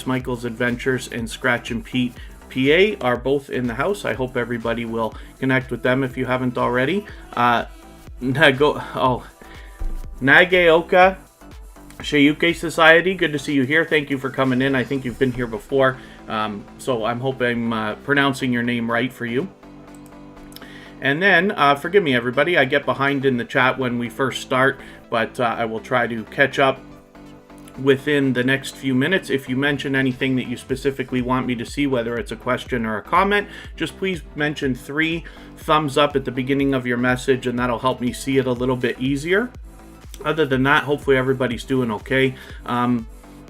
Michael's Adventures and Scratch and Pete PA are both in the house. I hope everybody will connect with them if you haven't already. Nagaoka Shiyuke Society, good to see you here. Thank you for coming in. I think you've been here before, so I'm hoping I'm pronouncing your name right for you. And then, forgive me everybody, I get behind in the chat when we first start, but I will try to catch up within the next few minutes. If you mention anything that you specifically want me to see, whether it's a question or a comment, just please mention 3 thumbs up at the beginning of your message, and that'll help me see it a little bit easier. Other than that, hopefully everybody's doing okay.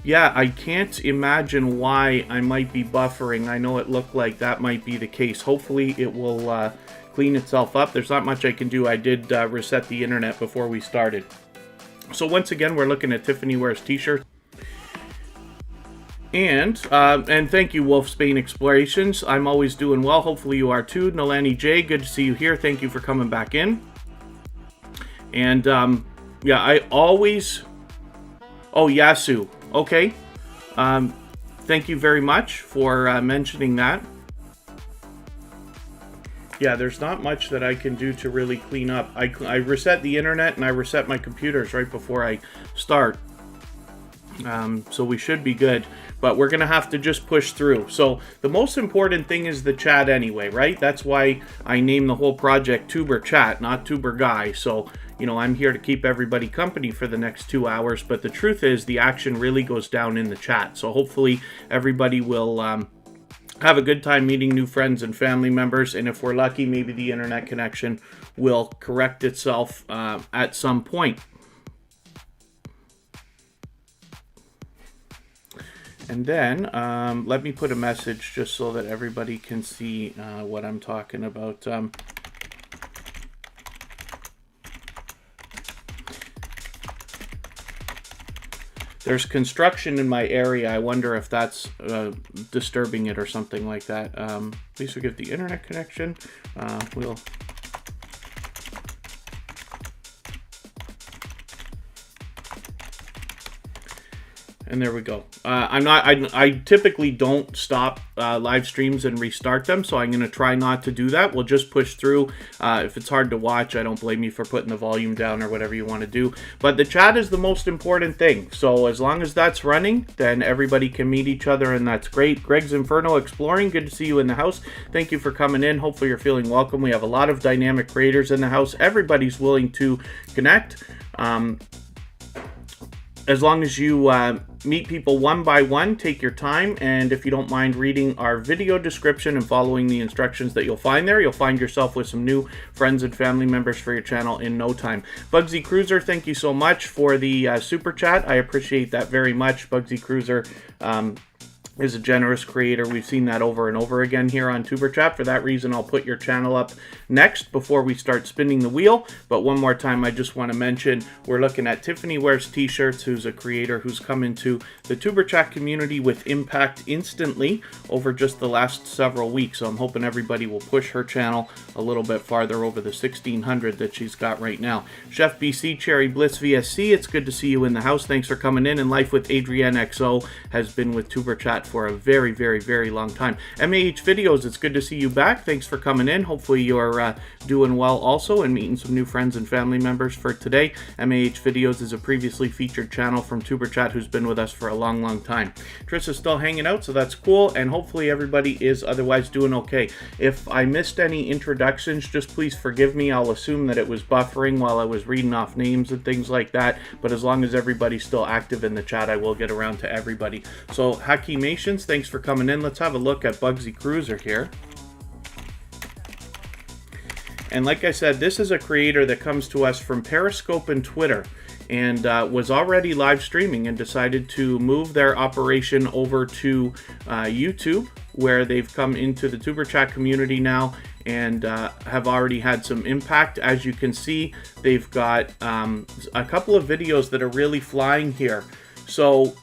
Yeah, I can't imagine why I might be buffering. I know it looked like that might be the case. Hopefully it will clean itself up. There's not much I can do. I did reset the internet before we started. So once again, we're looking at Tiffany Wears T-shirts. And thank you, Wolf Spain Explorations. I'm always doing well. Hopefully you are too. Nolani J, good to see you here. Thank you for coming back in. And yeah, I always... Oh, Yasu. Okay. Thank you very much for mentioning that. Yeah, there's not much that I can do to really clean up. I reset the internet and I reset my computers right before I start. So we should be good. But we're going to have to just push through. So the most important thing is the chat anyway, right? That's why I named the whole project Tuber Chat, not Tuber Guy. So, you know, I'm here to keep everybody company for the next 2 hours. But the truth is the action really goes down in the chat. So hopefully everybody will... have a good time meeting new friends and family members, and if we're lucky, maybe the internet connection will correct itself at some point. And then let me put a message just so that everybody can see what I'm talking about. There's construction in my area. I wonder if that's disturbing it or something like that. Please forgive the internet connection. And there we go. I typically don't stop live streams and restart them, so I'm going to try not to do that. We'll just push through. If it's hard to watch, I don't blame you for putting the volume down or whatever you want to do. But the chat is the most important thing. So as long as that's running, then everybody can meet each other, and that's great. Greg's Inferno Exploring, good to see you in the house. Thank you for coming in. Hopefully you're feeling welcome. We have a lot of dynamic creators in the house. Everybody's willing to connect. As long as you meet people one by one, take your time, and if you don't mind reading our video description and following the instructions that you'll find there, you'll find yourself with some new friends and family members for your channel in no time. Bugsy Cruiser, thank you so much for the super chat. I appreciate that very much. Bugsy Cruiser is a generous creator. We've seen that over and over again here on Tuber Chat. For that reason, I'll put your channel up next before we start spinning the wheel. But one more time, I just want to mention we're looking at Tiffany Wears T-shirts, who's a creator who's come into the Tuber Chat community with impact instantly over just the last several weeks. So I'm hoping everybody will push her channel a little bit farther over the 1,600 that she's got right now. Chef BC, Cherry Bliss VSC, it's good to see you in the house. Thanks for coming in. And Life with Adrienne XO has been with Tuber Chat for a very, very, very long time. MAH Videos, it's good to see you back. Thanks for coming in. Hopefully you're doing well also and meeting some new friends and family members for today. MAH Videos is a previously featured channel from Tuber Chat who's been with us for a long, long time. Triss is still hanging out, so that's cool, and hopefully everybody is otherwise doing okay. If I missed any introductions, just please forgive me. I'll assume that it was buffering while I was reading off names and things like that, but as long as everybody's still active in the chat, I will get around to everybody. So, Hakimations, thanks for coming in. Let's have a look at Bugsy Cruiser here. And like I said, this is a creator that comes to us from Periscope and Twitter, and was already live streaming and decided to move their operation over to YouTube, where they've come into the Tuber Chat community now and have already had some impact. As you can see, they've got a couple of videos that are really flying here. So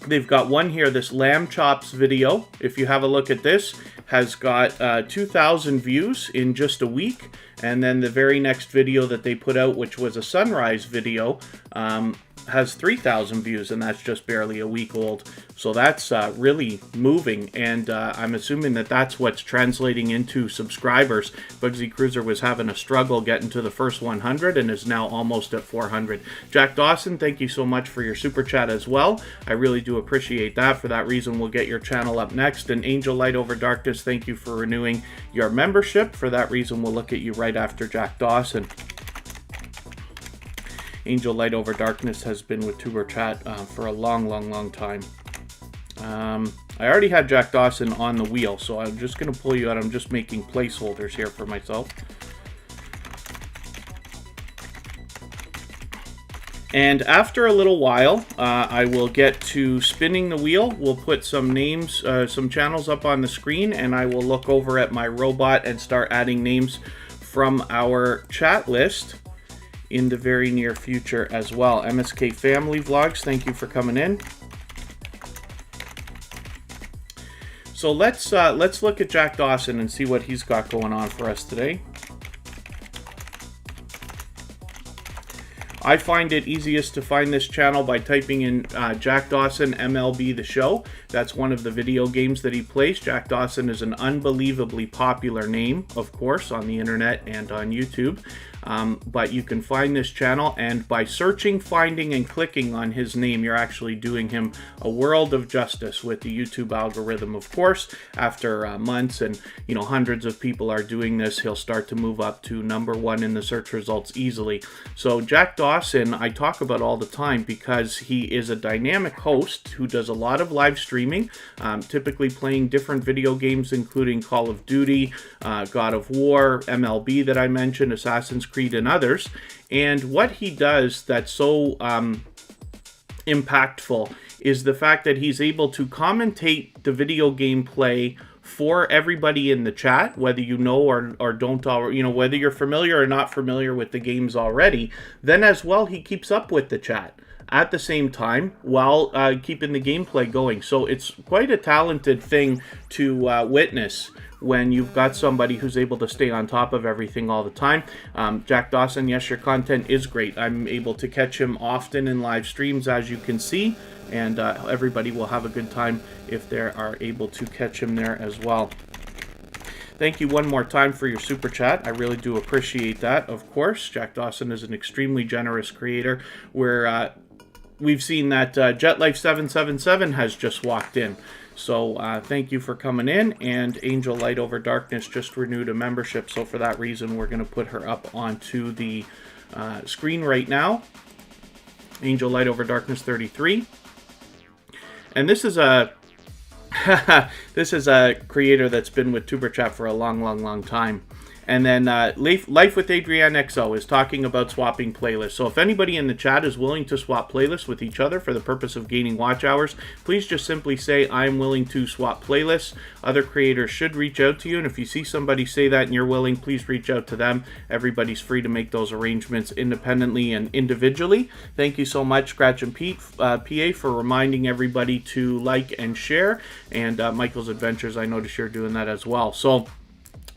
they've got one here, this lamb chops video. If you have a look at this, has got 2,000 views in just a week. And then the very next video that they put out, which was a sunrise video, has 3,000 views, and that's just barely a week old. So that's really moving, and I'm assuming that that's what's translating into subscribers. Bugsy Cruiser was having a struggle getting to the first 100 and is now almost at 400. Jack Dawson, thank you so much for your super chat as well. I really do appreciate that. For that reason, we'll get your channel up next. And Angel Light Over Darkness, thank you for renewing your membership. For that reason, we'll look at you right after Jack Dawson. Angel Light Over Darkness has been with Tuber Chat for a long time. I already had Jack Dawson on the wheel, so I'm just going to pull you out. I'm just making placeholders here for myself. And after a little while, I will get to spinning the wheel. We'll put some names, some channels up on the screen, and I will look over at my robot and start adding names from our chat list in the very near future as well. MSK Family Vlogs, thank you for coming in. So let's look at Jack Dawson and see what he's got going on for us today. I find it easiest to find this channel by typing in Jack Dawson MLB The Show. That's one of the video games that he plays. Jack Dawson is an unbelievably popular name, of course, on the internet and on YouTube. But you can find this channel, and by searching, finding, and clicking on his name, you're actually doing him a world of justice with the YouTube algorithm. Of course, after months and hundreds of people are doing this, he'll start to move up to #1 in the search results easily. So Jack Dawson, I talk about all the time because he is a dynamic host who does a lot of live streaming, typically playing different video games, including Call of Duty, God of War, MLB that I mentioned, Assassin's Creed, and others. And what he does that's so impactful is the fact that he's able to commentate the video game play for everybody in the chat, whether you know or don't, whether you're familiar or not familiar with the games already. Then as well, he keeps up with the chat at the same time while keeping the gameplay going. So it's quite a talented thing to witness when you've got somebody who's able to stay on top of everything all the time. Jack Dawson, yes, your content is great. I'm able to catch him often in live streams, as you can see, and everybody will have a good time if they are able to catch him there as well. Thank you one more time for your super chat. I really do appreciate that. Of course, Jack Dawson is an extremely generous creator, where we've seen that JetLife777 has just walked in. So thank you for coming in, and Angel Light Over Darkness just renewed a membership, so for that reason we're going to put her up onto the screen right now. Angel Light Over Darkness 33. And this is a this is a creator that's been with Tuber Chat for a long time. And then Life with Adrienne XO is talking about swapping playlists. So if anybody in the chat is willing to swap playlists with each other for the purpose of gaining watch hours, please just simply say, I'm willing to swap playlists. Other creators should reach out to you. And if you see somebody say that and you're willing, please reach out to them. Everybody's free to make those arrangements independently and individually. Thank you so much, Scratch and Pete, PA, for reminding everybody to like and share. And Michael's Adventures, I notice you're doing that as well. So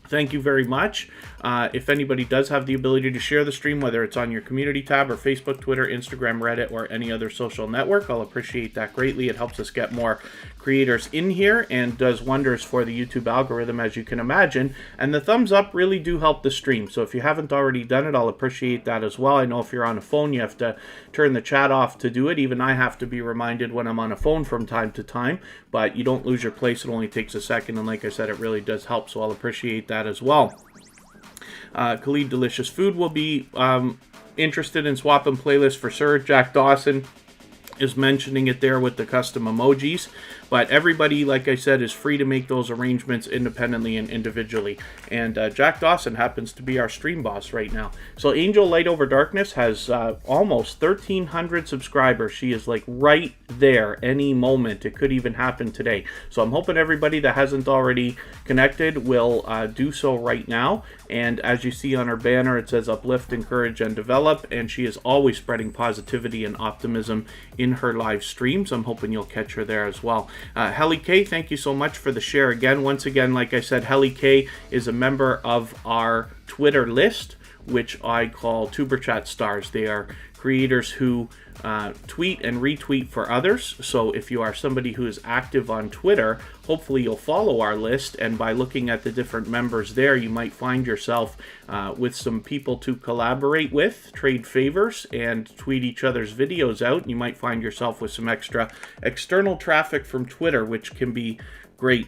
thank you very much. If anybody does have the ability to share the stream, whether it's on your community tab or Facebook, Twitter, Instagram, Reddit, or any other social network, I'll appreciate that greatly. It helps us get more creators in here and does wonders for the YouTube algorithm, as you can imagine. And the thumbs up really do help the stream. So if you haven't already done it, I'll appreciate that as well. I know if you're on a phone, you have to turn the chat off to do it. Even I have to be reminded when I'm on a phone from time to time, but you don't lose your place. It only takes a second. And like I said, it really does help. So I'll appreciate that as well. Khalid Delicious Food will be interested in swapping playlists for sure. Jack Dawson is mentioning it there with the custom emojis. But everybody, like I said, is free to make those arrangements independently and individually. And Jack Dawson happens to be our stream boss right now. So Angel Light Over Darkness has almost 1,300 subscribers. She is like right there any moment. It could even happen today. So I'm hoping everybody that hasn't already connected will do so right now. And as you see on her banner, it says uplift, encourage, and develop. And she is always spreading positivity and optimism in her live streams. I'm hoping you'll catch her there as well. Helly K, thank you so much for the share again. Once again, like I said, Helly K is a member of our Twitter list, which I call Tuber Chat Stars. They are creators who tweet and retweet for others. So if you are somebody who is active on Twitter, hopefully you'll follow our list, and by looking at the different members there, you might find yourself with some people to collaborate with, trade favors, and tweet each other's videos out. You might find yourself with some extra external traffic from Twitter, which can be great.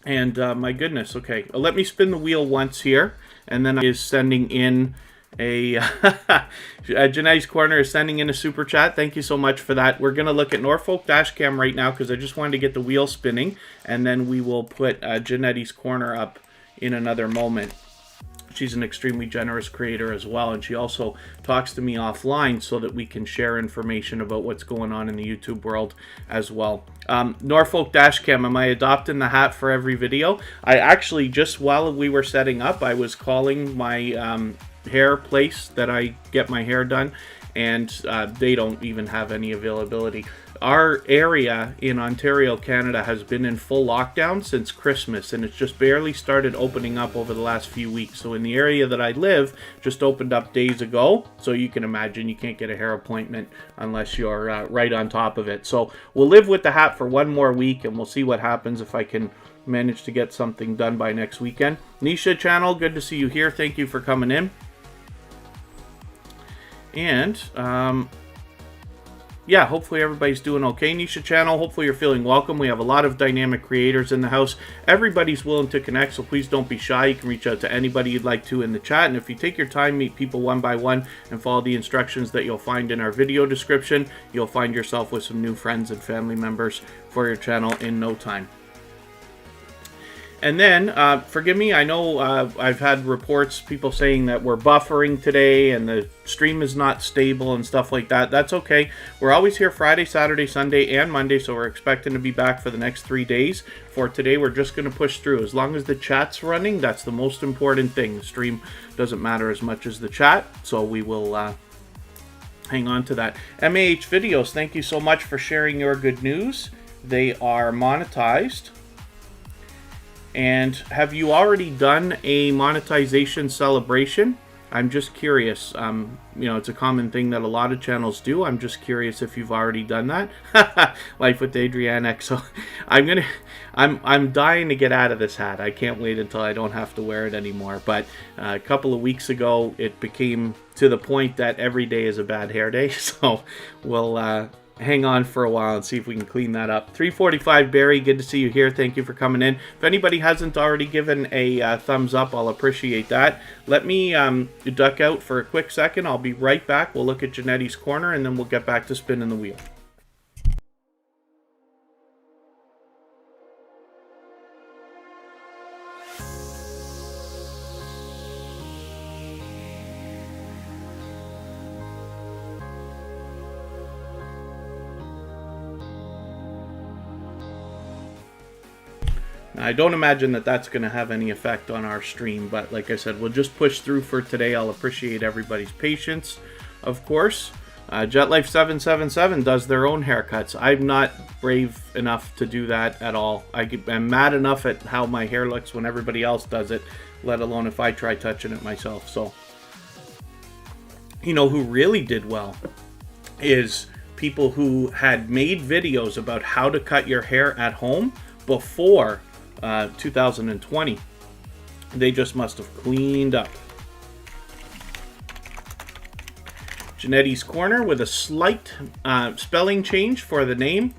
And my goodness, okay, let me spin the wheel once here, and then is sending in a Janetti's Corner is sending in a super chat. Thank you so much for that. We're going to look at Norfolk Dashcam right now because I just wanted to get the wheel spinning, and then we will put Janetti's Corner up in another moment. She's an extremely generous creator as well, and she also talks to me offline so that we can share information about what's going on in the YouTube world as well. Norfolk Dashcam, am I adopting the hat for every video? I actually, just while we were setting up, I was calling my hair place that I get my hair done, and they don't even have any availability. Our area in Ontario, Canada has been in full lockdown since Christmas, and it's just barely started opening up over the last few weeks. So in the area that I live, just opened up days ago, so you can imagine you can't get a hair appointment unless you're right on top of it. So we'll live with the hat for one more week, and we'll see what happens if I can manage to get something done by next weekend. Nisha Channel, good to see you here. Thank you for coming in. And yeah, hopefully everybody's doing okay. Nisha Channel, hopefully you're feeling welcome. We have a lot of dynamic creators in the house. Everybody's willing to connect, so please don't be shy. You can reach out to anybody you'd like to in the chat. And if you take your time, meet people one by one, and follow the instructions that you'll find in our video description, you'll find yourself with some new friends and family members for your channel in no time. And then, forgive me, I know I've had reports, people saying that we're buffering today and the stream is not stable and stuff like that. That's okay. We're always here Friday, Saturday, Sunday, and Monday, so we're expecting to be back for the next 3 days. For today, we're just going to push through. As long as the chat's running, that's the most important thing. The stream doesn't matter as much as the chat, so we will hang on to that. MAH Videos, thank you so much for sharing your good news. They are monetized. And have you already done a monetization celebration? I'm just curious. You know, it's a common thing that a lot of channels do. I'm just curious if you've already done that. Life with Adrienne X. So I'm dying to get out of this hat. I can't wait until I don't have to wear it anymore. But a couple of weeks ago, it became to the point that every day is a bad hair day. So we'll hang on for a while and see if we can clean that up. 345 Barry, good to see you here. Thank you for coming in. If anybody hasn't already given a thumbs up, I'll appreciate that. Let me duck out for a quick second. I'll be right back. We'll look at Janetti's Corner, and then we'll get back to spinning the wheel. I don't imagine that that's going to have any effect on our stream, but like I said, we'll just push through for today. I'll appreciate everybody's patience, of course. JetLife777 does their own haircuts. I'm not brave enough to do that at all. I'm mad enough at how my hair looks when everybody else does it, let alone if I try touching it myself. So, you know who really did well is people who had made videos about how to cut your hair at home before 2020. They just must have cleaned up. Janetti's Corner with a slight spelling change for the name,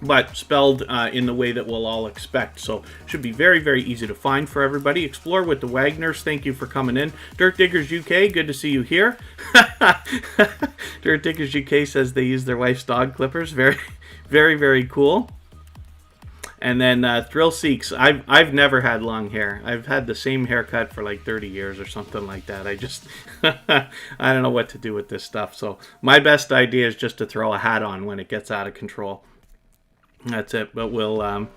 but spelled in the way that we'll all expect. So should be very, very easy to find for everybody. Explore with the Wagners, thank you for coming in. Dirt Diggers UK, good to see you here. Dirt Diggers UK says they use their wife's dog clippers. Very, very, very cool. And then Thrill Seeks, I've never had long hair. I've had the same haircut for like 30 years or something like that. I just, I don't know what to do with this stuff. So my best idea is just to throw a hat on when it gets out of control. That's it, but we'll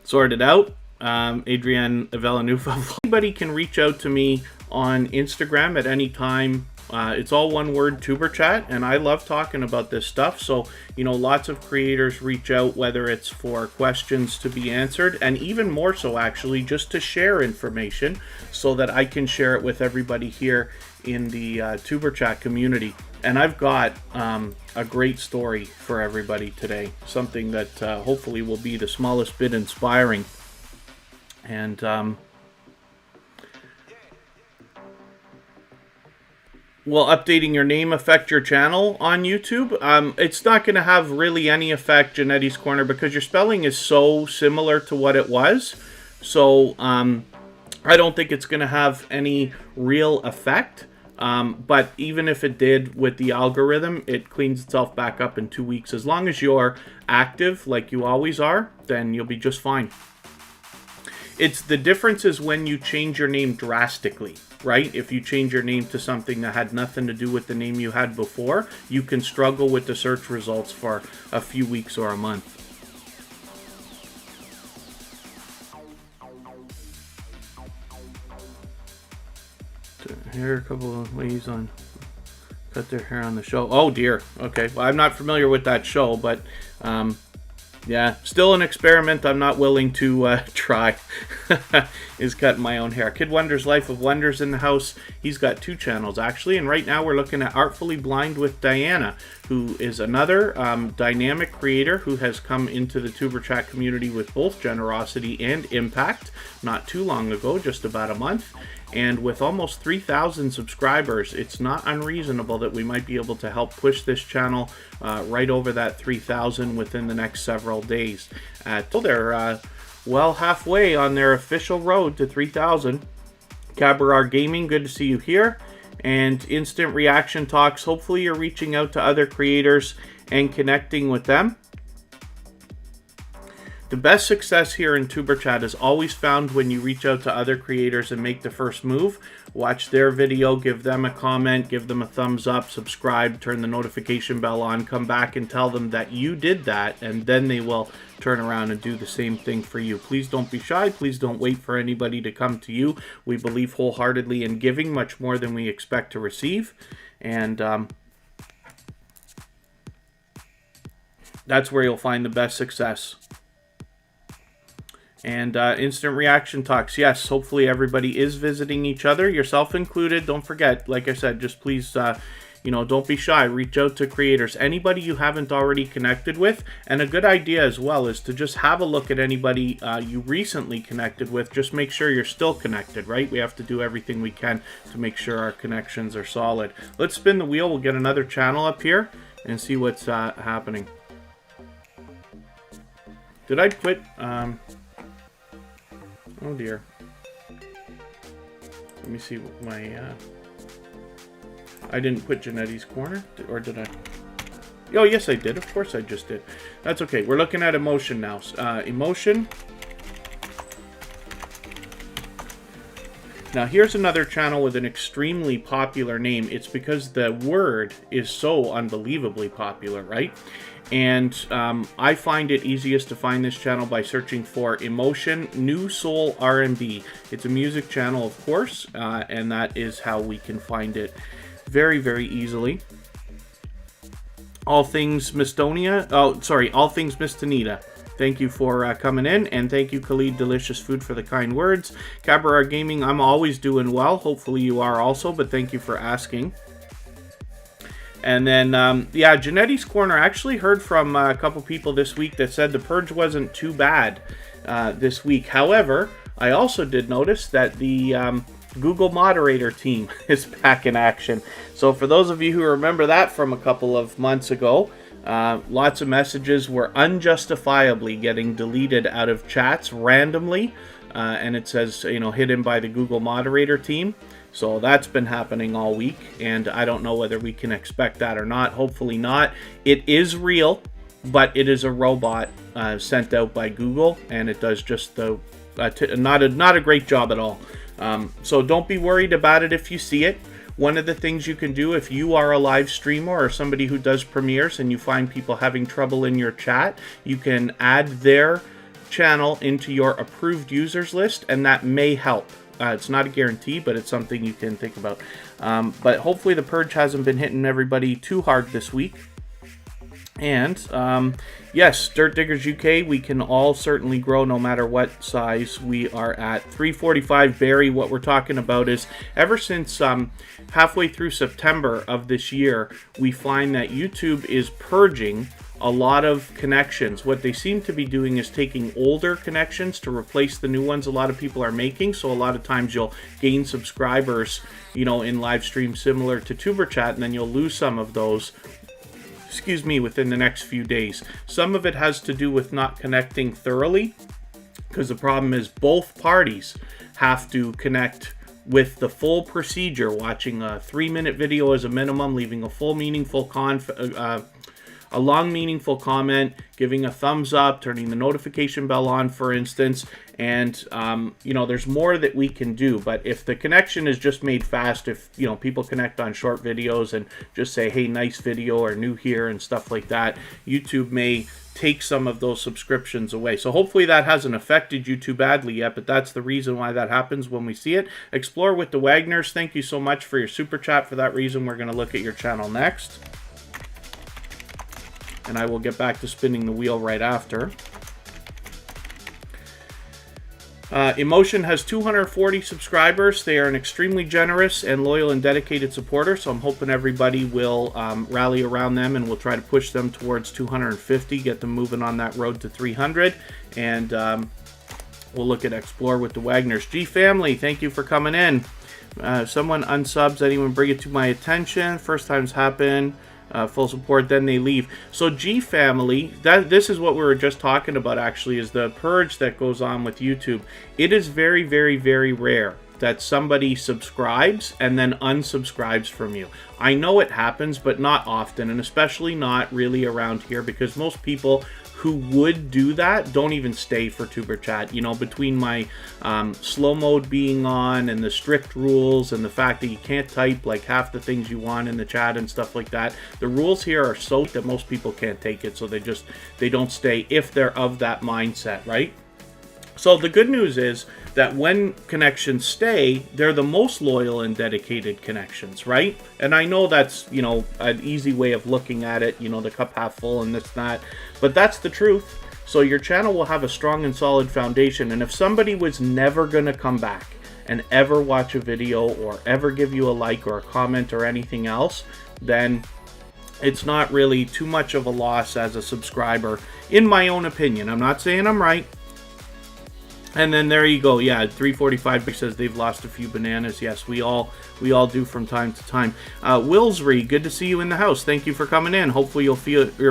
sort it out. Adrienne Villanueva. Anybody can reach out to me on Instagram at any time. It's all one word, Tuber Chat, and I love talking about this stuff. So, you know, lots of creators reach out, whether it's for questions to be answered, and even more so, actually, just to share information so that I can share it with everybody here in the Tuber Chat community. And I've got a great story for everybody today. Something that hopefully will be the smallest bit inspiring. And will updating your name affect your channel on YouTube? It's not going to have really any effect, Janetti's Corner, because your spelling is so similar to what it was. So I don't think it's going to have any real effect. But even if it did with the algorithm, it cleans itself back up in 2 weeks. As long as you're active like you always are, then you'll be just fine. It's the difference is when you change your name drastically, right? If you change your name to something that had nothing to do with the name you had before, you can struggle with the search results for a few weeks or a month. Here are a couple of ladies on cut their hair on the show. Oh dear. Okay. Well, I'm not familiar with that show, but yeah, still an experiment I'm not willing to try, is cutting my own hair. Kid Wonder's Life of Wonders in the house. He's got 2 channels, actually, and right now we're looking at Artfully Blind with Diana, who is another dynamic creator who has come into the Tuber Chat community with both generosity and impact not too long ago, just about a month. And with almost 3,000 subscribers, it's not unreasonable that we might be able to help push this channel right over that 3,000 within the next several days. They're well halfway on their official road to 3,000. Cabarar Gaming, good to see you here. And Instant Reaction Talks, hopefully you're reaching out to other creators and connecting with them. The best success here in Tuber Chat is always found when you reach out to other creators and make the first move. Watch their video, give them a comment, give them a thumbs up, subscribe, turn the notification bell on, come back and tell them that you did that, and then they will turn around and do the same thing for you. Please don't be shy. Please don't wait for anybody to come to you. We believe wholeheartedly in giving much more than we expect to receive. And that's where you'll find the best success. And Instant Reaction Talks, yes, hopefully everybody is visiting each other, yourself included. Don't forget, like I said, just please, don't be shy. Reach out to creators, anybody you haven't already connected with. And a good idea as well is to just have a look at anybody you recently connected with. Just make sure you're still connected, right? We have to do everything we can to make sure our connections are solid. Let's spin the wheel. We'll get another channel up here and see what's happening. Did I quit? Oh dear. Let me see what my... I didn't put Janetti's Corner, or did I? Oh, yes I did. Of course I just did. That's okay. We're looking at emotion now. Emotion. Now here's another channel with an extremely popular name. It's because the word is so unbelievably popular, right? And I find it easiest to find this channel by searching for Emotion New Soul R&B. It's a music channel, of course, and that is how we can find it very, very easily. All Things Mistonia. Oh, sorry, All Things Miss Tanita. Thank you for coming in, and thank you, Khalid Delicious Food, for the kind words. Cabaret Gaming, I'm always doing well. Hopefully you are also, but thank you for asking. And then, yeah, Janetti's Corner. I actually heard from a couple people this week that said the purge wasn't too bad this week. However, I also did notice that the Google moderator team is back in action. So for those of you who remember that from a couple of months ago, lots of messages were unjustifiably getting deleted out of chats randomly. And it says, hidden by the Google moderator team. So that's been happening all week, and I don't know whether we can expect that or not. Hopefully not. It is real, but it is a robot sent out by Google, and it does just the not a great job at all. So don't be worried about it if you see it. One of the things you can do if you are a live streamer or somebody who does premieres and you find people having trouble in your chat, you can add their channel into your approved users list, and that may help. It's not a guarantee, but it's something you can think about. But hopefully the purge hasn't been hitting everybody too hard this week. And yes, Dirt Diggers UK, we can all certainly grow no matter what size we are at. 345 Barry, what we're talking about is ever since halfway through September of this year, we find that YouTube is purging a lot of connections. What they seem to be doing is taking older connections to replace the new ones a lot of people are making. So a lot of times you'll gain subscribers, you know, in live stream similar to Tuber Chat, and then you'll lose some of those, excuse me, within the next few days. Some of it has to do with not connecting thoroughly, because the problem is both parties have to connect with the full procedure, watching a 3-minute video as a minimum, leaving a full meaningful a long meaningful comment, giving a thumbs up, turning the notification bell on, for instance. And you know, there's more that we can do, but if the connection is just made fast, if you know, people connect on short videos and just say, hey, nice video, or new here and stuff like that, YouTube may take some of those subscriptions away. So hopefully that hasn't affected you too badly yet, but that's the reason why that happens when we see it. Explore with the Wagners, thank you so much for your super chat. For that reason, we're going to look at your channel next, and I will get back to spinning the wheel right after. Emotion has 240 subscribers. They are an extremely generous and loyal and dedicated supporter, so I'm hoping everybody will rally around them, and we'll try to push them towards 250, get them moving on that road to 300, and we'll look at Explore with the Wagners. G Family, thank you for coming in. Someone unsubs, anyone bring it to my attention? First times happen. Full support, then they leave. So G Family, this is what we were just talking about, actually, is the purge that goes on with YouTube. It is very, very, very rare that somebody subscribes and then unsubscribes from you. I know it happens, but not often, and especially not really around here, because most people who would do that don't even stay for Tuber Chat. You know, between my slow mode being on and the strict rules and the fact that you can't type like half the things you want in the chat and stuff like that, the rules here are so that most people can't take it, so they don't stay if they're of that mindset, right? So the good news is that when connections stay, they're the most loyal and dedicated connections, right? And I know that's, you know, an easy way of looking at it, you know, the cup half full and this, that, but that's the truth. So your channel will have a strong and solid foundation, and if somebody was never going to come back and ever watch a video or ever give you a like or a comment or anything else, then it's not really too much of a loss as a subscriber, in my own opinion. I'm not saying I'm right. And then there you go. Yeah, 345 says they've lost a few bananas. Yes, we all do from time to time. Willsry, good to see you in the house. Thank you for coming in. Hopefully you're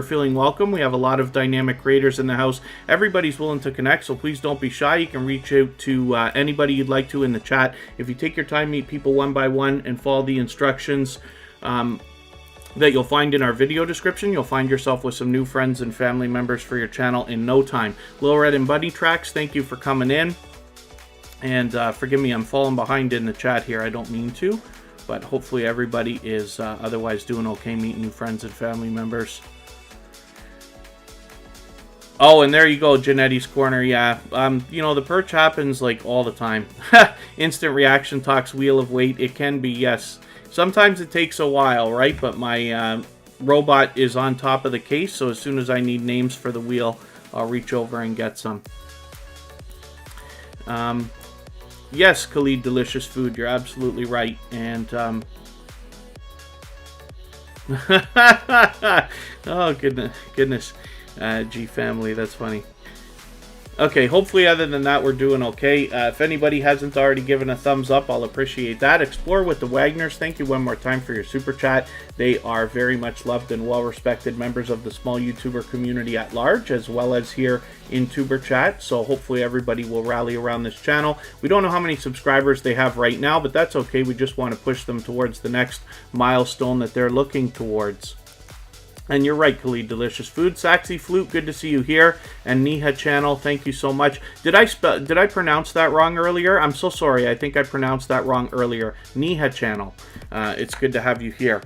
feeling welcome. We have a lot of dynamic creators in the house. Everybody's willing to connect, so please don't be shy. You can reach out to anybody you'd like to in the chat. If you take your time, meet people one by one, and follow the instructions that you'll find in our video description, you'll find yourself with some new friends and family members for your channel in no time. Lil Red and Bunny Tracks, thank you for coming in. And forgive me, I'm falling behind in the chat here. I don't mean to, but hopefully everybody is otherwise doing okay, meeting new friends and family members. Oh, and there you go, Janetti's Corner. Yeah, you know, the purge happens like all the time. Instant reaction talks, wheel of weight. It can be, yes. Sometimes it takes a while, right? But my robot is on top of the case, so as soon as I need names for the wheel, I'll reach over and get some. Yes, Khalid, delicious food. You're absolutely right. And oh goodness, G Family, that's funny. Okay, hopefully other than that, we're doing okay. If anybody hasn't already given a thumbs up, I'll appreciate that. Explore with the Wagners, thank you one more time for your super chat. They are very much loved and well-respected members of the small YouTuber community at large, as well as here in Tuber Chat. So hopefully everybody will rally around this channel. We don't know how many subscribers they have right now, but that's okay. We just want to push them towards the next milestone that they're looking towards. And you're right, Khalid, delicious food. Saxy Flute, good to see you here. And Niha Channel, thank you so much. Did I pronounce that wrong earlier? I'm so sorry. I think I pronounced that wrong earlier. Niha Channel, it's good to have you here.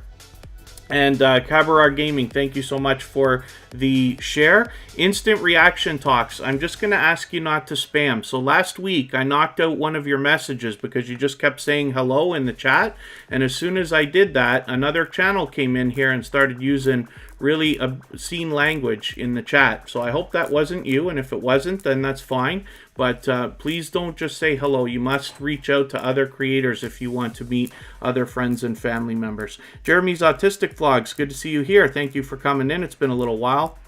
And Kabarar Gaming, thank you so much for the share. Instant reaction talks. I'm just going to ask you not to spam. So last week, I knocked out one of your messages because you just kept saying hello in the chat. And as soon as I did that, another channel came in here and started using really obscene language in the chat. So I hope that wasn't you, and if it wasn't, then that's fine. But please don't just say hello. You must reach out to other creators if you want to meet other friends and family members. Jeremy's Autistic Vlogs, good to see you here. Thank you for coming in. It's been a little while.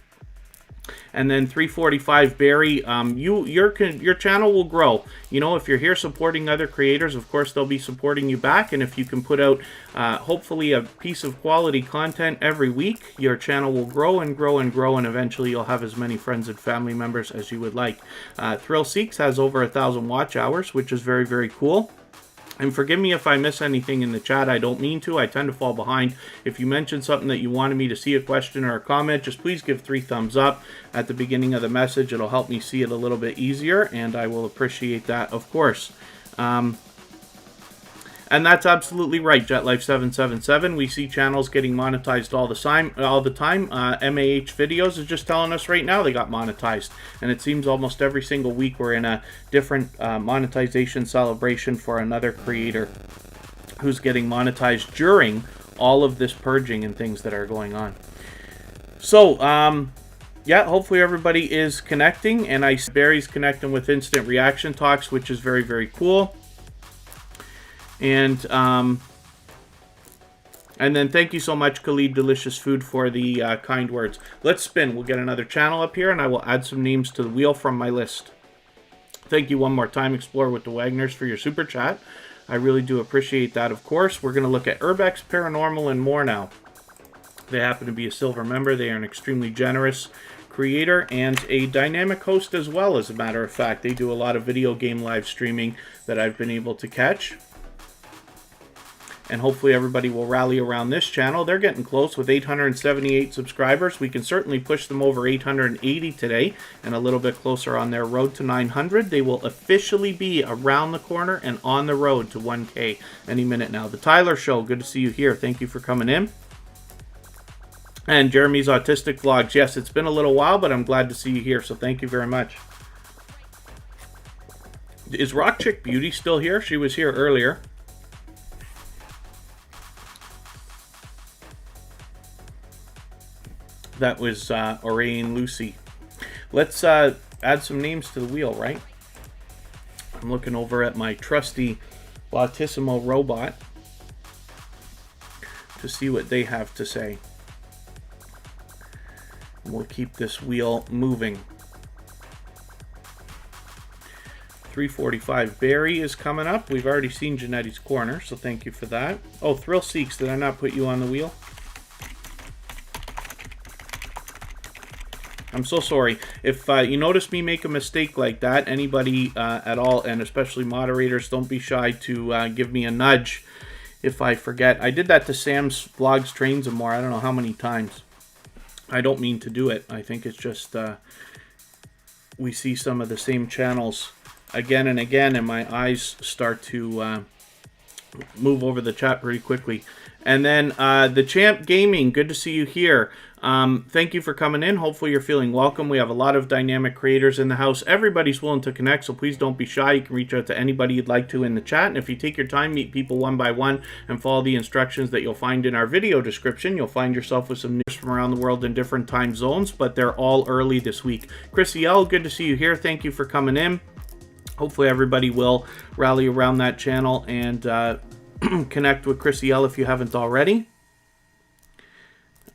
And then 345 Barry, your channel will grow. You know, if you're here supporting other creators, of course they'll be supporting you back. And if you can put out hopefully a piece of quality content every week, your channel will grow and grow and grow, and eventually you'll have as many friends and family members as you would like. Thrill Seeks has over 1,000 watch hours, which is very, very cool. And forgive me if I miss anything in the chat. I don't mean to. I tend to fall behind. If you mention something that you wanted me to see, a question or a comment, just please give 3 thumbs up at the beginning of the message. It'll help me see it a little bit easier, and I will appreciate that, of course. And that's absolutely right, JetLife777. We see channels getting monetized all the time. MAH Videos is just telling us right now they got monetized. And it seems almost every single week we're in a different monetization celebration for another creator who's getting monetized during all of this purging and things that are going on. So, yeah, hopefully everybody is connecting. And Barry's connecting with Instant Reaction Talks, which is very, very cool. And then thank you so much, Khalid Delicious Food, for the kind words. Let's spin. We'll get another channel up here, and I will add some names to the wheel from my list. Thank you one more time, Explore with the Wagners, for your super chat. I really do appreciate that, of course. We're going to look at Urbex Paranormal and more now. They happen to be a silver member. They are an extremely generous creator and a dynamic host as well, as a matter of fact. They do a lot of video game live streaming that I've been able to catch. And hopefully everybody will rally around this channel. They're getting close with 878 subscribers. We can certainly push them over 880 today and a little bit closer on their road to 900. They will officially be around the corner and on the road to 1K any minute now. The Tyler Show, good to see you here. Thank you for coming in. And Jeremy's Autistic Vlogs. Yes, it's been a little while, but I'm glad to see you here, so thank you very much. Is Rock Chick Beauty still here? She was here earlier. That was Orain Lucy. Let's add some names to the wheel, right? I'm looking over at my trusty Lautissimo robot to see what they have to say. And we'll keep this wheel moving. 345 Barry is coming up. We've already seen Janetti's Corner, so thank you for that. Oh, Thrill Seeks, did I not put you on the wheel? I'm so sorry. If you notice me make a mistake like that, anybody at all, and especially moderators, don't be shy to give me a nudge if I forget. I did that to Sam's Vlogs, Trains, and More. I don't know how many times. I don't mean to do it. I think it's just we see some of the same channels again and again, and my eyes start to move over the chat pretty quickly. And then the Champ Gaming, good to see you here. Thank you for coming in. Hopefully you're feeling welcome. We have a lot of dynamic creators in the house. Everybody's willing to connect, so please don't be shy. You can reach out to anybody you'd like to in the chat. And if you take your time, meet people one by one, and follow the instructions that you'll find in our video description, you'll find yourself with some news from around the world in different time zones, but they're all early this week. Chrissy L, good to see you here. Thank you for coming in. Hopefully everybody will rally around that channel and connect with Chrissy L if you haven't already.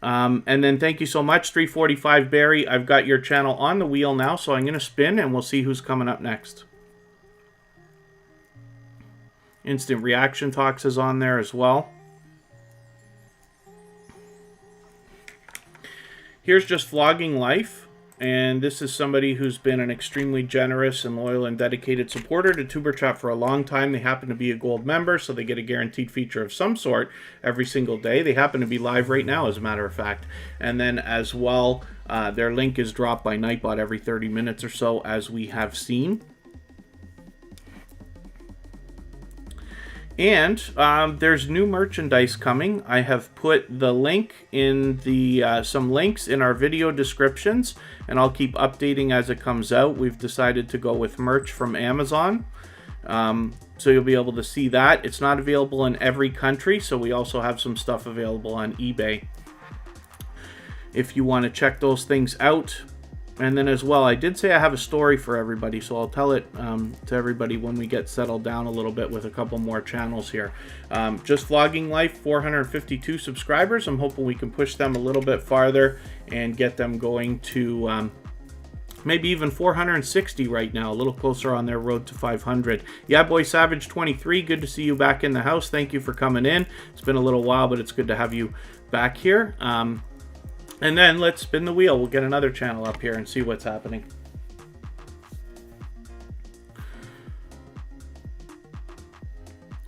And then thank you so much, 345 Barry. I've got your channel on the wheel now, so I'm going to spin and we'll see who's coming up next. Instant Reaction Talks is on there as well. Here's Just Vlogging Life. And this is somebody who's been an extremely generous and loyal and dedicated supporter to Tuber Chat for a long time. They happen to be a gold member, so they get a guaranteed feature of some sort every single day. They happen to be live right now, as a matter of fact. And then as well, their link is dropped by Nightbot every 30 minutes or so, as we have seen. And there's new merchandise coming. I have put the link in the some links in our video descriptions, and I'll keep updating as it comes out. We've decided to go with merch from Amazon, so you'll be able to see that. It's not available in every country, so we also have some stuff available on eBay. if you want to check those things out. And then as well, I did say I have a story for everybody, so I'll tell it to everybody when we get settled down a little bit with a couple more channels here. Just Vlogging Life, 452 subscribers. I'm hoping we can push them a little bit farther and get them going to maybe even 460 right now, a little closer on their road to 500. Yeah, Boy Savage 23, good to see you back in the house. Thank you for coming in. It's been a little while, but it's good to have you back here. And then let's spin the wheel. We'll get another channel up here and see what's happening.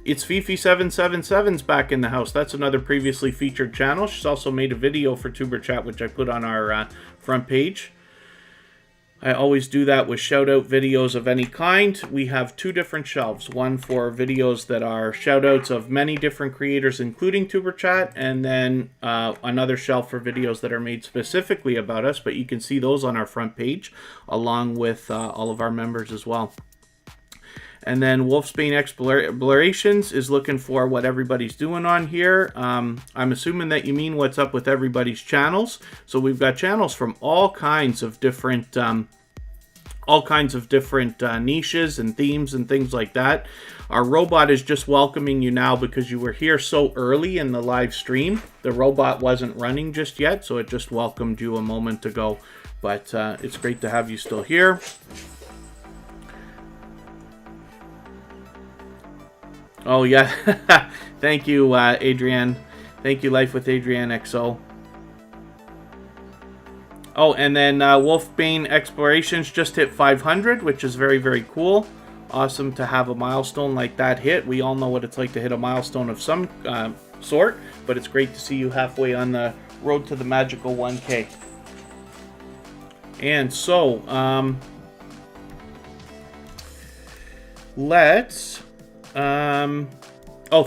It's Fifi777's back in the house. That's another previously featured channel. She's also made a video for Tuber Chat, which I put on our front page. I always do that with shout out videos of any kind. We have two different shelves, one for videos that are shout outs of many different creators, including Tuber Chat, and then another shelf for videos that are made specifically about us, but you can see those on our front page, along with all of our members as well. And then Wolfsbane Explorations is looking for what everybody's doing on here. I'm assuming that you mean what's up with everybody's channels. So we've got channels from all kinds of different niches and themes and things like that. Our robot is just welcoming you now because you were here so early in the live stream. The robot wasn't running just yet, so it just welcomed you a moment ago. But it's great to have you still here. Oh, yeah. Thank you, Adrienne. Thank you, Life with Adrienne XO. Oh, and then Wolfbane Explorations just hit 500, which is very, very cool. Awesome to have a milestone like that hit. We all know what it's like to hit a milestone of some sort, but it's great to see you halfway on the road to the magical 1K. And so, let's...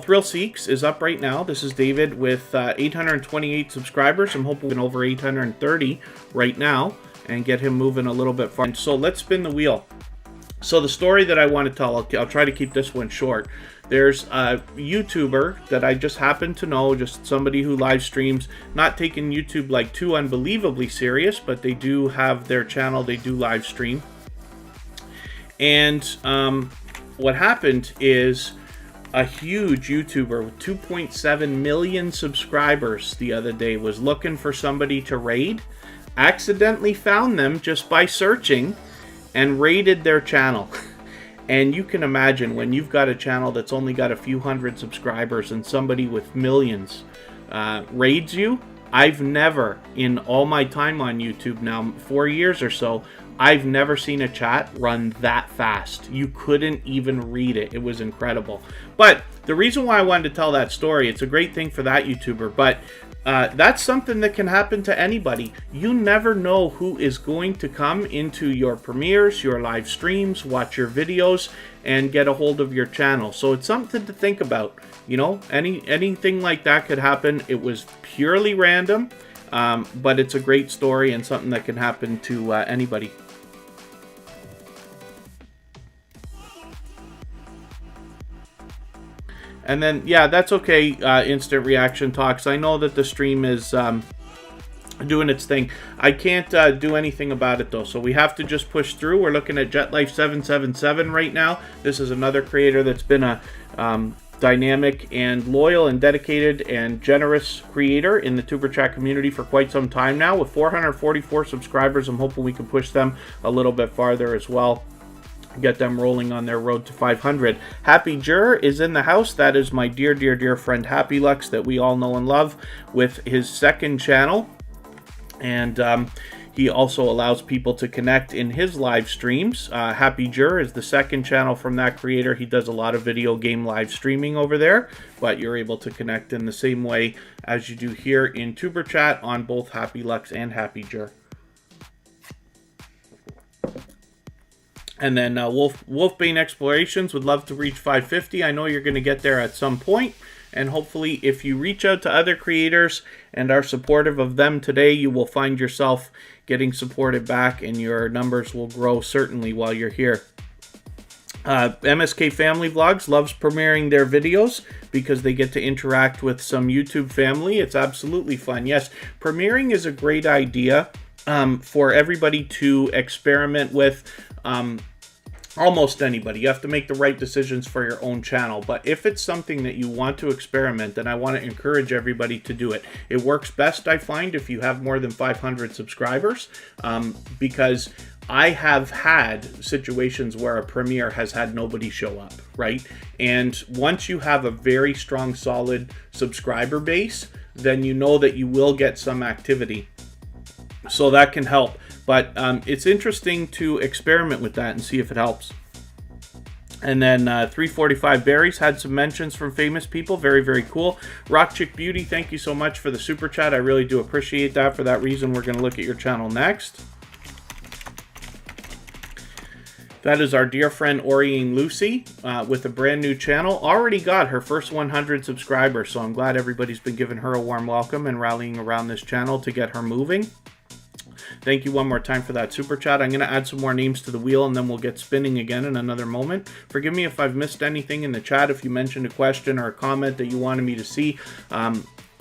Thrill Seeks is up right now. This is David with 828 subscribers. I'm hoping over 830 right now and get him moving a little bit farther. So let's spin the wheel. So the story that I want to tell, I'll try to keep this one short. There's a YouTuber that I just happen to know, just somebody who live streams, not taking YouTube like too unbelievably serious, but they do have their channel, they do live stream. And what happened is a huge YouTuber with 2.7 million subscribers the other day was looking for somebody to raid, accidentally found them just by searching, and raided their channel. And you can imagine when you've got a channel that's only got a few hundred subscribers and somebody with millions raids you. I've never, in all my time on YouTube now, 4 years or so, I've never seen a chat run that fast. You couldn't even read it. It was incredible. But the reason why I wanted to tell that story, it's a great thing for that YouTuber, but that's something that can happen to anybody. You never know who is going to come into your premieres, your live streams, watch your videos, and get a hold of your channel. So it's something to think about. You know, anything like that could happen. It was purely random, but it's a great story and something that can happen to anybody. And then, yeah, that's okay, Instant Reaction Talks. I know that the stream is doing its thing. I can't do anything about it, though, so we have to just push through. We're looking at JetLife777 right now. This is another creator that's been a dynamic and loyal and dedicated and generous creator in the Tuber Chat community for quite some time now. With 444 subscribers, I'm hoping we can push them a little bit farther as well. Get them rolling on their road to 500. Happy Jur is in the house. That is my dear, dear, dear friend Happy Lux that we all know and love with his second channel. And he also allows people to connect in his live streams. Happy Jur is the second channel from that creator. He does a lot of video game live streaming over there, but you're able to connect in the same way as you do here in Tuber Chat on both Happy Lux and Happy Jur. And then Wolfbane Explorations would love to reach 550. I know you're going to get there at some point. And hopefully, if you reach out to other creators and are supportive of them today, you will find yourself getting supported back and your numbers will grow certainly while you're here. MSK Family Vlogs loves premiering their videos because they get to interact with some YouTube family. It's absolutely fun. Yes, premiering is a great idea for everybody to experiment with. Almost anybody. You have to make the right decisions for your own channel. But if it's something that you want to experiment, then I want to encourage everybody to do it. It works best, I find, if you have more than 500 subscribers, because I have had situations where a premiere has had nobody show up, right? And once you have a very strong, solid subscriber base, then you know that you will get some activity. So that can help. But it's interesting to experiment with that and see if it helps. And then 345 Berries had some mentions from famous people. Very, very cool. Rock Chick Beauty, thank you so much for the super chat. I really do appreciate that. For that reason, we're going to look at your channel next. That is our dear friend Oriane Lucy with a brand new channel. Already got her first 100 subscribers, so I'm glad everybody's been giving her a warm welcome and rallying around this channel to get her moving. Thank you one more time for that super chat. I'm going to add some more names to the wheel and then we'll get spinning again in another moment. Forgive me if I've missed anything in the chat. If you mentioned a question or a comment that you wanted me to see,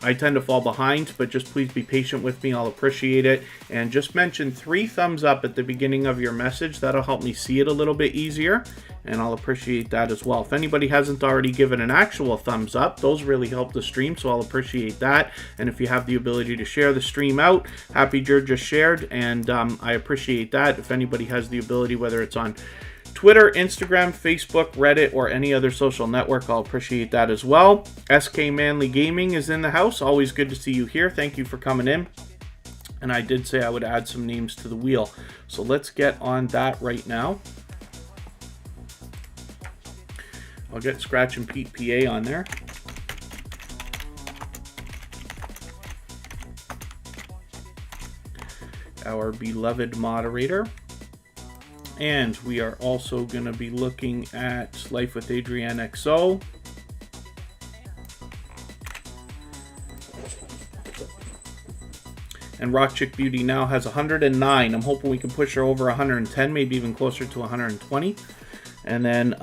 I tend to fall behind, but just please be patient with me. I'll appreciate it. And just mention 3 thumbs up at the beginning of your message. That'll help me see it a little bit easier, and I'll appreciate that as well. If anybody hasn't already given an actual thumbs up, those really help the stream, so I'll appreciate that. And if you have the ability to share the stream out, Happy Jer just shared, and I appreciate that. If anybody has the ability, whether it's on Twitter, Instagram, Facebook, Reddit, or any other social network, I'll appreciate that as well. SK Manly Gaming is in the house. Always good to see you here. Thank you for coming in. And I did say I would add some names to the wheel. So let's get on that right now. I'll get Scratch and Pete PA on there. Our beloved moderator. And we are also going to be looking at Life with Adrienne XO. And Rock Chick Beauty now has 109. I'm hoping we can push her over 110, maybe even closer to 120. And then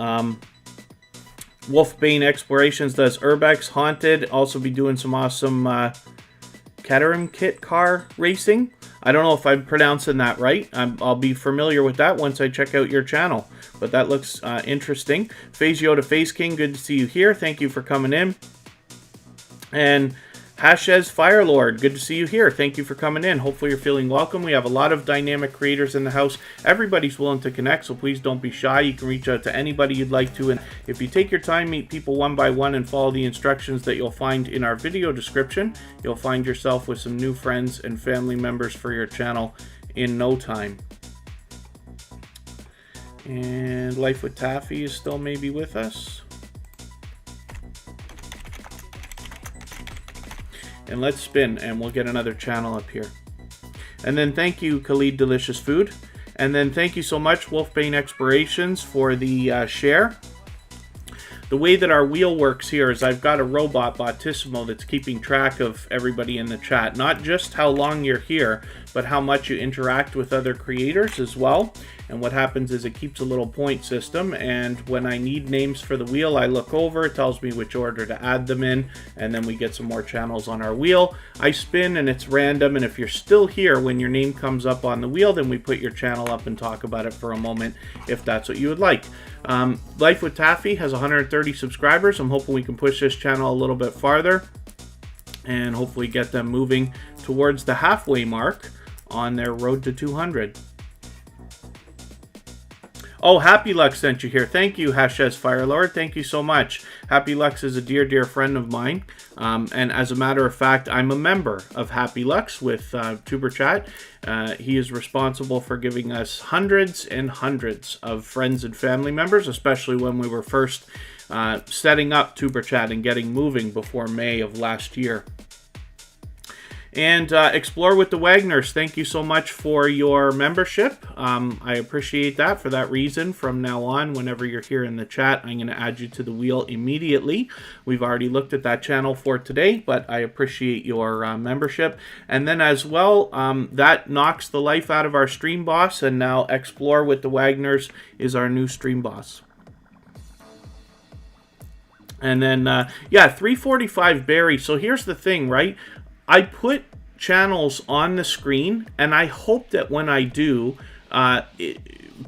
Wolfbane Explorations does Urbex Haunted. Also be doing some awesome Caterham Kit car racing. I don't know if I'm pronouncing that right. I'll be familiar with that once I check out your channel. But that looks interesting. Phase Yoda Phase King, good to see you here. Thank you for coming in. And Hashez Firelord, good to see you here. Thank you for coming in. Hopefully you're feeling welcome. We have a lot of dynamic creators in the house. Everybody's willing to connect, so please don't be shy. You can reach out to anybody you'd like to. And if you take your time, meet people one by one, and follow the instructions that you'll find in our video description, you'll find yourself with some new friends and family members for your channel in no time. And Life with Taffy is still maybe with us. And let's spin, and we'll get another channel up here. And then thank you, Khalid Delicious Food. And then thank you so much, Wolfbane Explorations, for the share. The way that our wheel works here is I've got a robot, Bautissimo, that's keeping track of everybody in the chat. Not just how long you're here, but how much you interact with other creators as well. And what happens is it keeps a little point system, and when I need names for the wheel, I look over, it tells me which order to add them in, and then we get some more channels on our wheel. I spin and it's random, and if you're still here when your name comes up on the wheel, then we put your channel up and talk about it for a moment if that's what you would like. Life with Taffy has 130 subscribers. I'm hoping we can push this channel a little bit farther and hopefully get them moving towards the halfway mark on their road to 200. Oh, Happy Lux sent you here. Thank you, Hashez Firelord. Thank you so much. Happy Lux is a dear, dear friend of mine. And as a matter of fact, I'm a member of Happy Lux with Tuber Chat. He is responsible for giving us hundreds and hundreds of friends and family members, especially when we were first setting up Tuber Chat and getting moving before May of last year. And Explore with the Wagners, thank you so much for your membership. I appreciate that. For that reason, from now on, whenever you're here in the chat, I'm going to add you to the wheel immediately. We've already looked at that channel for today, but I appreciate your membership. And then as well, that knocks the life out of our stream boss, and now Explore with the Wagners is our new stream boss. And then, yeah, 345 Barry. So here's the thing, right? I put channels on the screen, and I hope that when I do,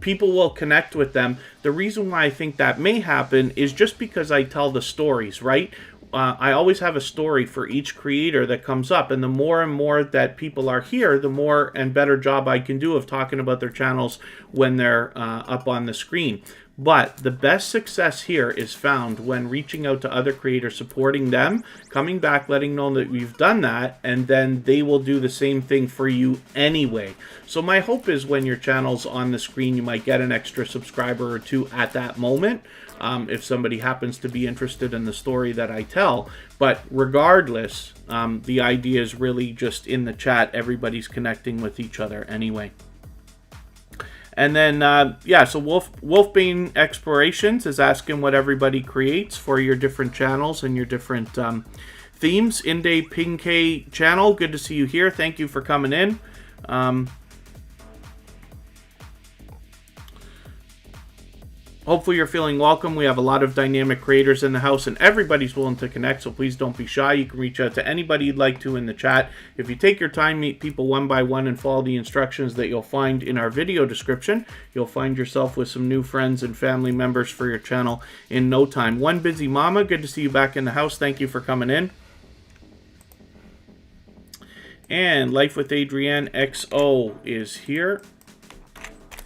people will connect with them. The reason why I think that may happen is just because I tell the stories, right? I always have a story for each creator that comes up, and the more and more that people are here, the more and better job I can do of talking about their channels when they're up on the screen. But the best success here is found when reaching out to other creators, supporting them, coming back, letting know that we've done that, and then they will do the same thing for you anyway. So my hope is when your channel's on the screen, you might get an extra subscriber or two at that moment, if somebody happens to be interested in the story that I tell. But regardless, the idea is really just in the chat, everybody's connecting with each other anyway. And then, yeah, so Wolfbane Explorations is asking what everybody creates for your different channels and your different themes. Inde Pinkay channel, good to see you here. Thank you for coming in. Hopefully you're feeling welcome. We have a lot of dynamic creators in the house, and everybody's willing to connect, so please don't be shy. You can reach out to anybody you'd like to in the chat. If you take your time, meet people one by one, and follow the instructions that you'll find in our video description, you'll find yourself with some new friends and family members for your channel in no time. One Busy Mama, good to see you back in the house. Thank you for coming in. And Life with Adrienne XO is here.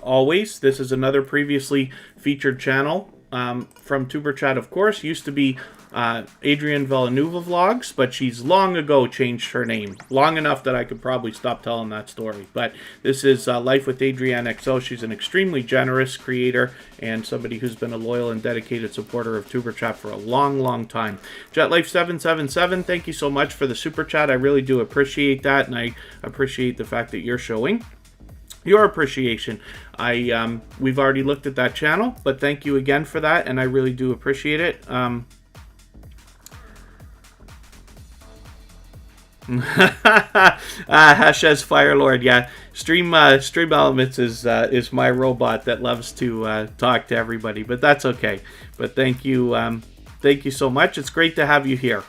Always. This is another previously featured channel from Tuber Chat, of course. Used to be Adrienne Villanueva Vlogs, but she's long ago changed her name. Long enough that I could probably stop telling that story. But this is Life with Adrienne XO. She's an extremely generous creator and somebody who's been a loyal and dedicated supporter of Tuber Chat for a long, long time. JetLife777, thank you so much for the super chat. I really do appreciate that, and I appreciate the fact that you're showing your appreciation. We've already looked at that channel, but thank you again for that, and I really do appreciate it. Hashez Firelord, yeah. Stream Elements is my robot that loves to talk to everybody, but that's okay. But thank you so much. It's great to have you here.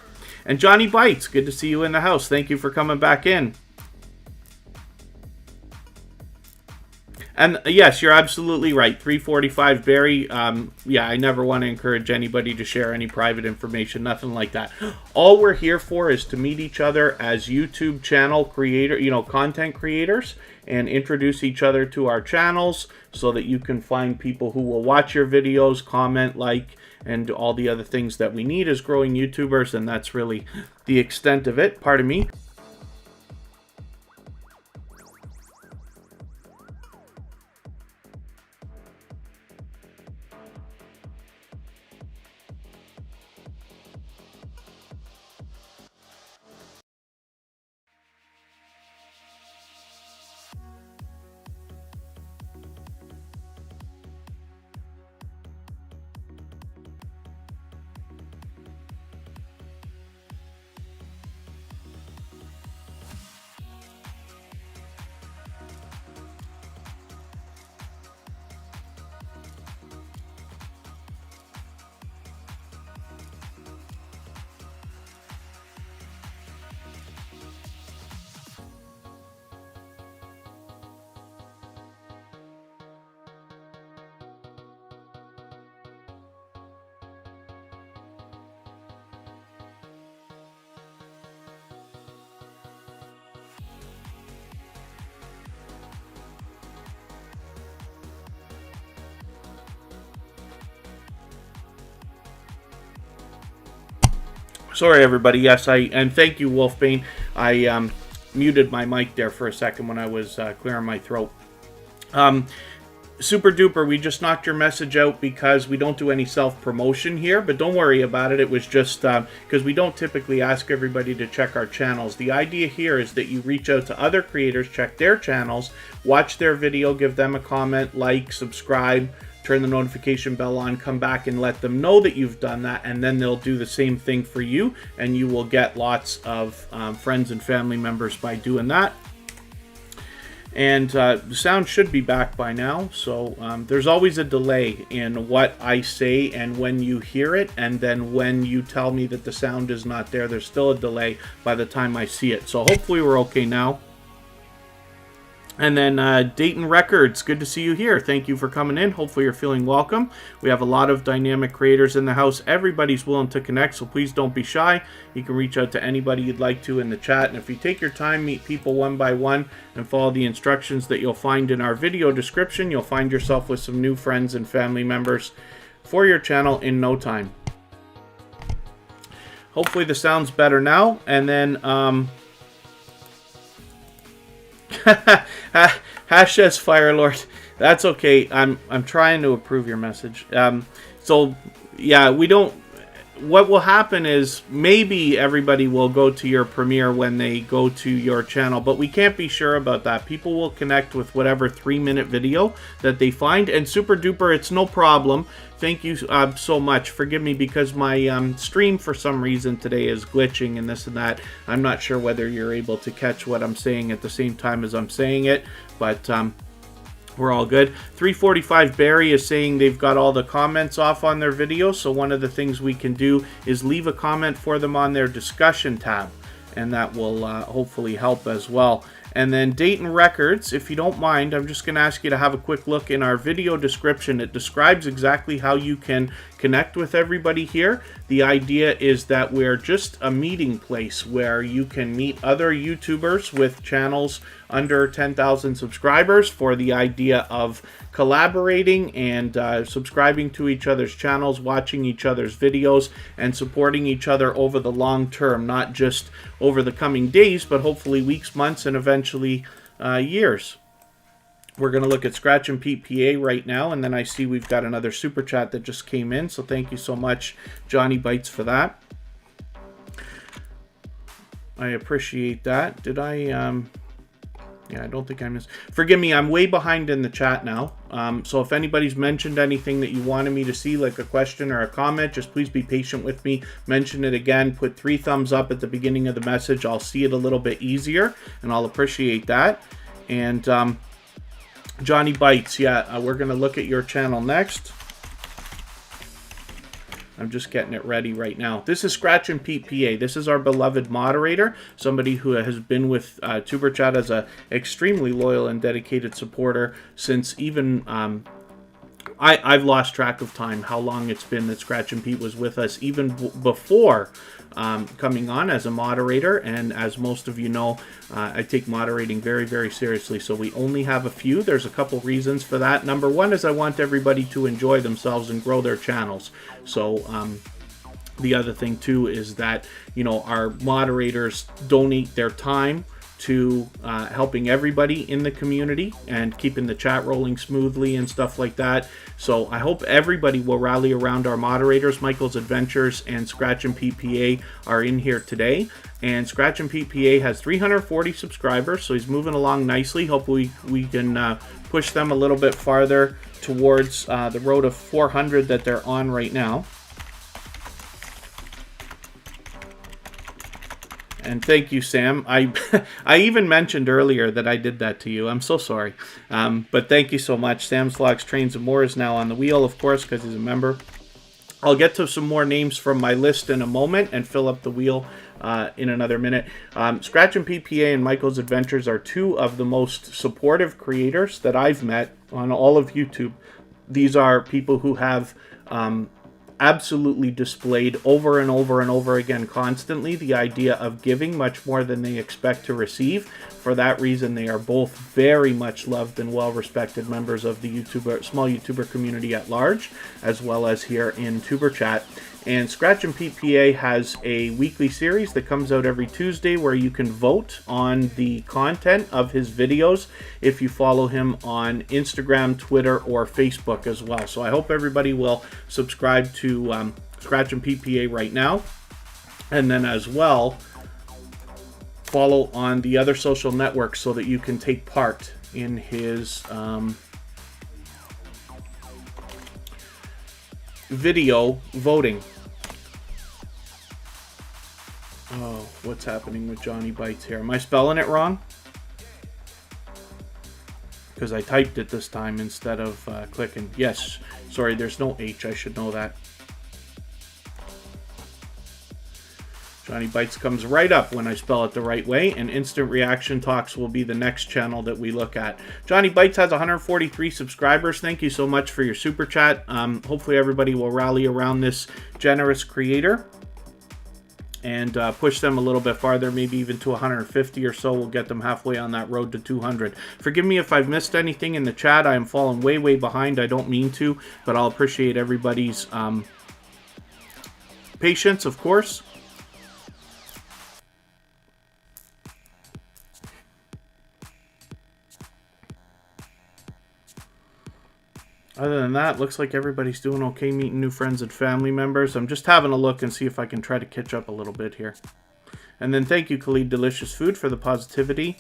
And Johnny Bites, good to see you in the house. Thank you for coming back in. And yes, you're absolutely right. 345 Barry. Yeah, I never want to encourage anybody to share any private information, nothing like that. All we're here for is to meet each other as YouTube channel creator, content creators, and introduce each other to our channels so that you can find people who will watch your videos, comment, like, and all the other things that we need as growing YouTubers, and that's really the extent of it. Pardon me. Sorry, everybody. Yes, and thank you, Wolfbane. I muted my mic there for a second when I was clearing my throat. Super duper, we just knocked your message out because we don't do any self-promotion here, but don't worry about it. It was just because we don't typically ask everybody to check our channels. The idea here is that you reach out to other creators, check their channels, watch their video, give them a comment, like, subscribe, turn the notification bell on, come back and let them know that you've done that, and then they'll do the same thing for you, and you will get lots of friends and family members by doing that. And the sound should be back by now, so there's always a delay in what I say and when you hear it, and then when you tell me that the sound is not there, there's still a delay by the time I see it. So hopefully we're okay now. And then Dayton Records, good to see you here. Thank you for coming in. Hopefully you're feeling welcome. We have a lot of dynamic creators in the house. Everybody's willing to connect, so please don't be shy. You can reach out to anybody you'd like to in the chat. And if you take your time, meet people one by one, and follow the instructions that you'll find in our video description, you'll find yourself with some new friends and family members for your channel in no time. Hopefully the sound's better now. And then... Hashtag Firelord. That's okay. I'm trying to approve your message. So yeah, we don't. What will happen is maybe everybody will go to your premiere when they go to your channel, but we can't be sure about that. People will connect with whatever 3-minute video that they find, and super duper, it's no problem. Thank you so much. Forgive me because my stream for some reason today is glitching and this and that. I'm not sure whether you're able to catch what I'm saying at the same time as I'm saying it, but we're all good. 345 Barry is saying they've got all the comments off on their video, so one of the things we can do is leave a comment for them on their discussion tab, and that will hopefully help as well. And then Dayton Records, if you don't mind, I'm just going to ask you to have a quick look in our video description. It describes exactly how you can connect with everybody here. The idea is that we're just a meeting place where you can meet other YouTubers with channels under 10,000 subscribers for the idea of collaborating and subscribing to each other's channels, watching each other's videos, and supporting each other over the long term, not just over the coming days, but hopefully weeks, months, and eventually years. We're going to look at Scratch and Pete PA right now, and then I see we've got another super chat that just came in, so thank you so much, Johnny Bites, for that. I appreciate that. Did I... Yeah, I don't think I missed. Forgive me, I'm way behind in the chat now. So if anybody's mentioned anything that you wanted me to see, like a question or a comment, just please be patient with me. Mention it again. Put 3 thumbs up at the beginning of the message. I'll see it a little bit easier, and I'll appreciate that. And Johnny Bites, yeah, we're going to look at your channel next. I'm just getting it ready right now. This is Scratch and Pete PA. This is our beloved moderator, somebody who has been with Tuber Chat as a extremely loyal and dedicated supporter since even I've lost track of time how long it's been that Scratch and Pete was with us, even before coming on as a moderator. And as most of you know, I take moderating very, very seriously. So we only have a few. There's a couple reasons for that. Number one is I want everybody to enjoy themselves and grow their channels. So the other thing too is that, you know, our moderators donate their time to helping everybody in the community and keeping the chat rolling smoothly and stuff like that. So I hope everybody will rally around our moderators. Michael's Adventures and Scratch and Pete PA are in here today. And Scratch and Pete PA has 340 subscribers, so he's moving along nicely. Hopefully we can push them a little bit farther towards the road of 400 that they're on right now. And thank you, Sam. I even mentioned earlier that I did that to you. I'm so sorry. But thank you so much. Sam's Vlogs, Trains, and More is now on the wheel, of course, because he's a member. I'll get to some more names from my list in a moment and fill up the wheel in another minute. Scratch and Pete PA and Michael's Adventures are 2 of the most supportive creators that I've met on all of YouTube. These are people who have... absolutely displayed over and over and over again constantly the idea of giving much more than they expect to receive. For that reason, they are both very much loved and well-respected members of the small YouTuber community at large, as well as here in Tuber Chat. And Scratch and Pete PA has a weekly series that comes out every Tuesday where you can vote on the content of his videos if you follow him on Instagram, Twitter, or Facebook as well. So I hope everybody will subscribe to Scratch and Pete PA right now. And then as well, follow on the other social networks so that you can take part in his video voting. Oh, what's happening with Johnny Bites here? Am I spelling it wrong? because I typed it this time instead of clicking. Yes, sorry, there's no H. I should know that. Johnny Bites comes right up when I spell it the right way, and Instant Reaction Talks will be the next channel that we look at. Johnny Bites has 143 subscribers. Thank you so much for your super chat. Hopefully everybody will rally around this generous creator and push them a little bit farther, maybe even to 150 or so. We'll get them halfway on that road to 200. Forgive me if I've missed anything in the chat. I am falling way, way behind. I don't mean to, but I'll appreciate everybody's patience, of course. Other than that, looks like everybody's doing okay, meeting new friends and family members. I'm just having a look and see if I can try to catch up a little bit here. And then thank you, Khalid Delicious Food, for the positivity.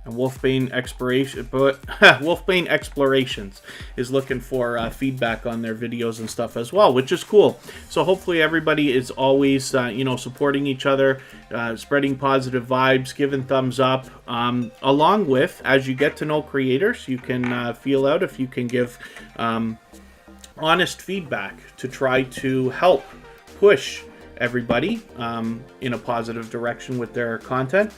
And Wolfbane Explorations is looking for feedback on their videos and stuff as well, which is cool. So hopefully everybody is always, you know, supporting each other, spreading positive vibes, giving thumbs up. Along with, as you get to know creators, you can feel out if you can give honest feedback to try to help push everybody in a positive direction with their content.